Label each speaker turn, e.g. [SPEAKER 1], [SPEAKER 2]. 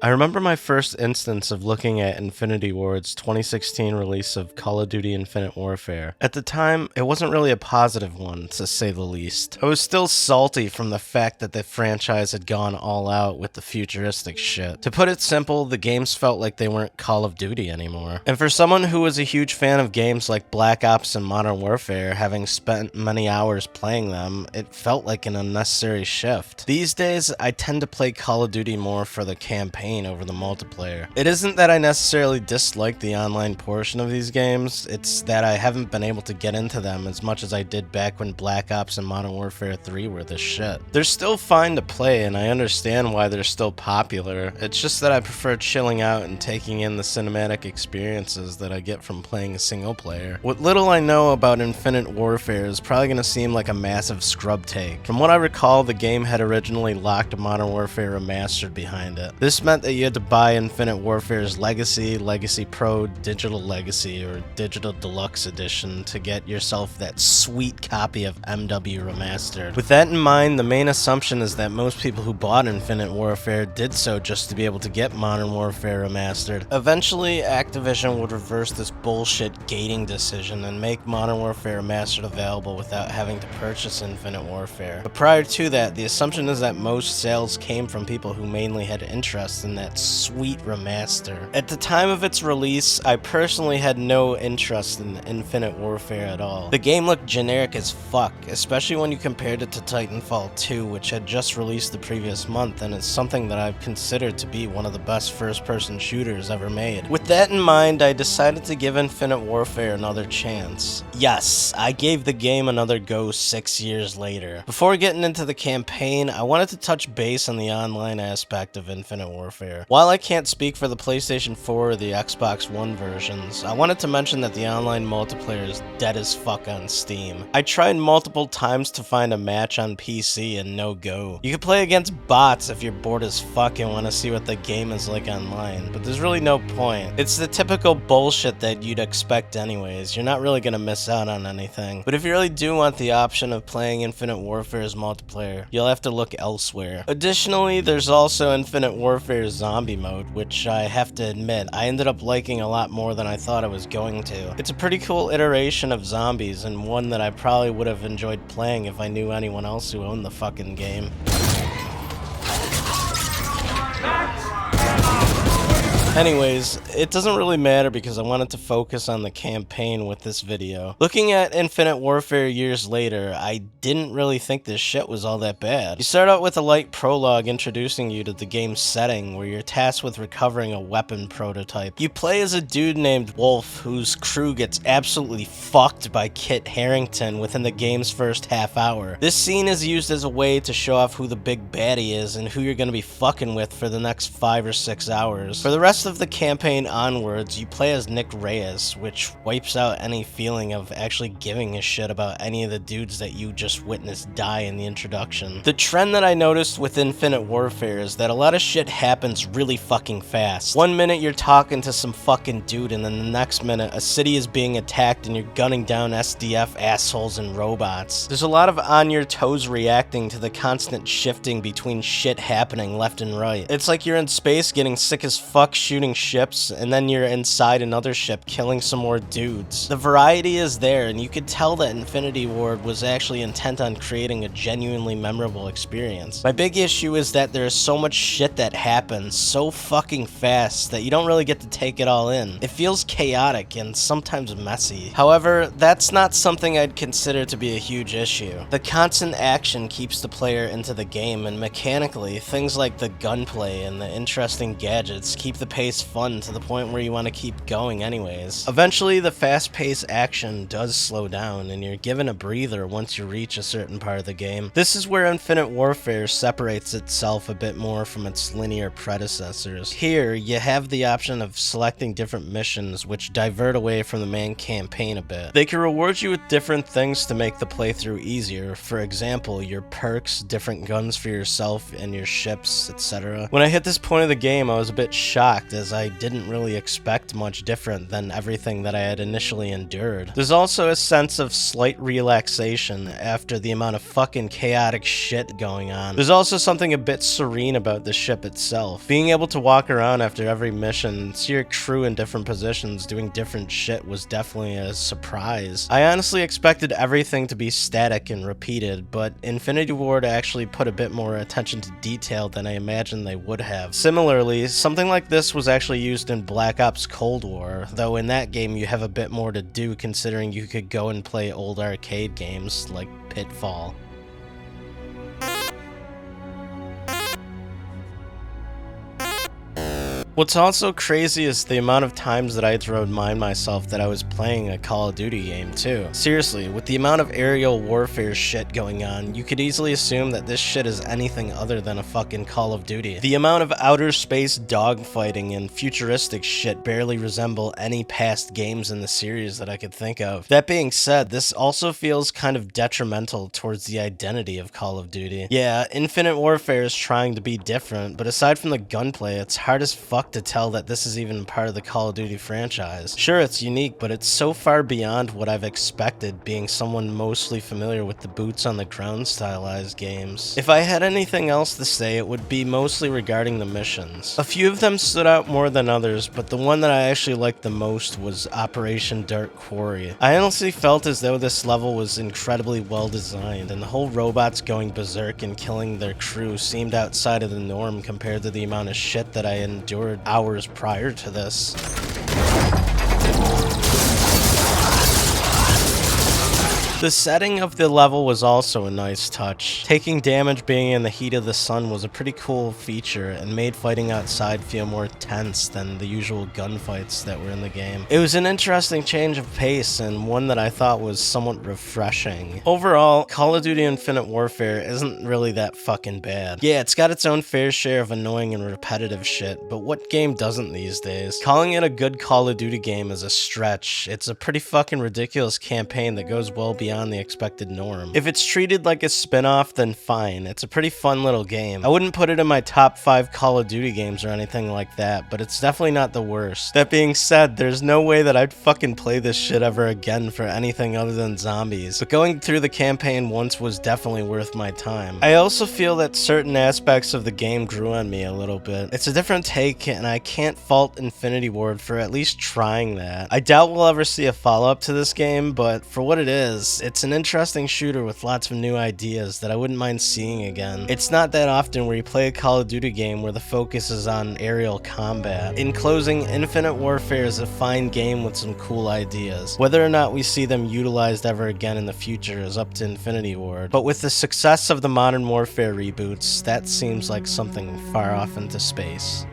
[SPEAKER 1] I remember my first instance of looking at Infinity Ward's 2016 release of Call of Duty Infinite Warfare. At the time, it wasn't really a positive one, to say the least. I was still salty from the fact that the franchise had gone all out with the futuristic shit. To put it simple, the games felt like they weren't Call of Duty anymore. And for someone who was a huge fan of games like Black Ops and Modern Warfare, having spent many hours playing them, it felt like an unnecessary shift. These days, I tend to play Call of Duty more for the campaign over the multiplayer. It isn't that I necessarily dislike the online portion of these games, it's that I haven't been able to get into them as much as I did back when Black Ops and Modern Warfare 3 were the shit. They're still fine to play and I understand why they're still popular, it's just that I prefer chilling out and taking in the cinematic experiences that I get from playing a single player. What little I know about Infinite Warfare is probably going to seem like a massive scrub take. From what I recall, the game had originally locked Modern Warfare Remastered behind it. This meant that you had to buy Infinite Warfare's Legacy, Legacy Pro, Digital Legacy, or Digital Deluxe Edition to get yourself that sweet copy of MW Remastered. With that in mind, the main assumption is that most people who bought Infinite Warfare did so just to be able to get Modern Warfare Remastered. Eventually, Activision would reverse this bullshit gating decision and make Modern Warfare Remastered available without having to purchase Infinite Warfare. But prior to that, the assumption is that most sales came from people who mainly had interest in that sweet remaster. At the time of its release, I personally had no interest in Infinite Warfare at all. The game looked generic as fuck, especially when you compared it to Titanfall 2, which had just released the previous month and is something that I've considered to be one of the best first-person shooters ever made. With that in mind, I decided to give Infinite Warfare another chance. Yes, I gave the game another go 6 years later. Before getting into the campaign, I wanted to touch base on the online aspect of Infinite Warfare. While I can't speak for the PlayStation 4 or the Xbox One versions, I wanted to mention that the online multiplayer is dead as fuck on Steam. I tried multiple times to find a match on PC and no go. You can play against bots if you're bored as fuck and want to see what the game is like online, but there's really no point. It's the typical bullshit that you'd expect anyways. You're not really gonna miss out on anything. But if you really do want the option of playing Infinite Warfare's multiplayer, you'll have to look elsewhere. Additionally, there's also Infinite Warfare's zombie mode, which I have to admit, I ended up liking a lot more than I thought I was going to. It's a pretty cool iteration of zombies, and one that I probably would have enjoyed playing if I knew anyone else who owned the fucking game. Anyways, it doesn't really matter because I wanted to focus on the campaign with this video. Looking at Infinite Warfare years later, I didn't really think this shit was all that bad. You start out with a light prologue introducing you to the game's setting, where you're tasked with recovering a weapon prototype. You play as a dude named Wolf, whose crew gets absolutely fucked by Kit Harington within the game's first half hour. This scene is used as a way to show off who the big baddie is and who you're gonna be fucking with for the next 5 or 6 hours. For the rest of the campaign onwards, you play as Nick Reyes, which wipes out any feeling of actually giving a shit about any of the dudes that you just witnessed die in the introduction. The trend that I noticed with Infinite Warfare is that a lot of shit happens really fucking fast. One minute you're talking to some fucking dude, and then the next minute a city is being attacked and you're gunning down SDF assholes and robots. There's a lot of on your toes reacting to the constant shifting between shit happening left and right. It's like you're in space getting sick as fuck shooting ships, and then you're inside another ship killing some more dudes. The variety is there, and you could tell that Infinity Ward was actually intent on creating a genuinely memorable experience. My big issue is that there is so much shit that happens so fucking fast that you don't really get to take it all in. It feels chaotic and sometimes messy. However, that's not something I'd consider to be a huge issue. The constant action keeps the player into the game, and mechanically, things like the gunplay and the interesting gadgets keep the pace fun to the point where you want to keep going anyways. Eventually, the fast-paced action does slow down, and you're given a breather once you reach a certain part of the game. This is where Infinite Warfare separates itself a bit more from its linear predecessors. Here, you have the option of selecting different missions which divert away from the main campaign a bit. They can reward you with different things to make the playthrough easier. For example, your perks, different guns for yourself and your ships, etc. When I hit this point of the game, I was a bit shocked shocked, as I didn't really expect much different than everything that I had initially endured. There's also a sense of slight relaxation after the amount of fucking chaotic shit going on. There's also something a bit serene about the ship itself. Being able to walk around after every mission, see your crew in different positions doing different shit was definitely a surprise. I honestly expected everything to be static and repeated, but Infinity Ward actually put a bit more attention to detail than I imagined they would have. Similarly, something like this was actually used in Black Ops Cold War, though in that game you have a bit more to do considering you could go and play old arcade games like Pitfall. What's also crazy is the amount of times that I had to remind myself that I was playing a Call of Duty game too. Seriously, with the amount of aerial warfare shit going on, you could easily assume that this shit is anything other than a fucking Call of Duty. The amount of outer space dogfighting and futuristic shit barely resemble any past games in the series that I could think of. That being said, this also feels kind of detrimental towards the identity of Call of Duty. Yeah, Infinite Warfare is trying to be different, but aside from the gunplay, it's hard as fuck to tell that this is even part of the Call of Duty franchise. Sure, it's unique, but it's so far beyond what I've expected, being someone mostly familiar with the boots on the ground stylized games. If I had anything else to say, it would be mostly regarding the missions. A few of them stood out more than others, but the one that I actually liked the most was Operation Dark Quarry. I honestly felt as though this level was incredibly well designed, and the whole robots going berserk and killing their crew seemed outside of the norm compared to the amount of shit that I endured hours prior to this. The setting of the level was also a nice touch. Taking damage being in the heat of the sun was a pretty cool feature and made fighting outside feel more tense than the usual gunfights that were in the game. It was an interesting change of pace and one that I thought was somewhat refreshing. Overall, Call of Duty Infinite Warfare isn't really that fucking bad. Yeah, it's got its own fair share of annoying and repetitive shit, but what game doesn't these days? Calling it a good Call of Duty game is a stretch. It's a pretty fucking ridiculous campaign that goes well beyond the expected norm. If it's treated like a spin-off, then fine. It's a pretty fun little game. I wouldn't put it in my top 5 Call of Duty games or anything like that, but it's definitely not the worst. That being said, there's no way that I'd fucking play this shit ever again for anything other than zombies, but going through the campaign once was definitely worth my time. I also feel that certain aspects of the game grew on me a little bit. It's a different take, and I can't fault Infinity Ward for at least trying that. I doubt we'll ever see a follow-up to this game, but for what it is, it's an interesting shooter with lots of new ideas that I wouldn't mind seeing again. It's not that often where you play a Call of Duty game where the focus is on aerial combat. In closing, Infinite Warfare is a fine game with some cool ideas. Whether or not we see them utilized ever again in the future is up to Infinity Ward, but with the success of the Modern Warfare reboots, that seems like something far off into space.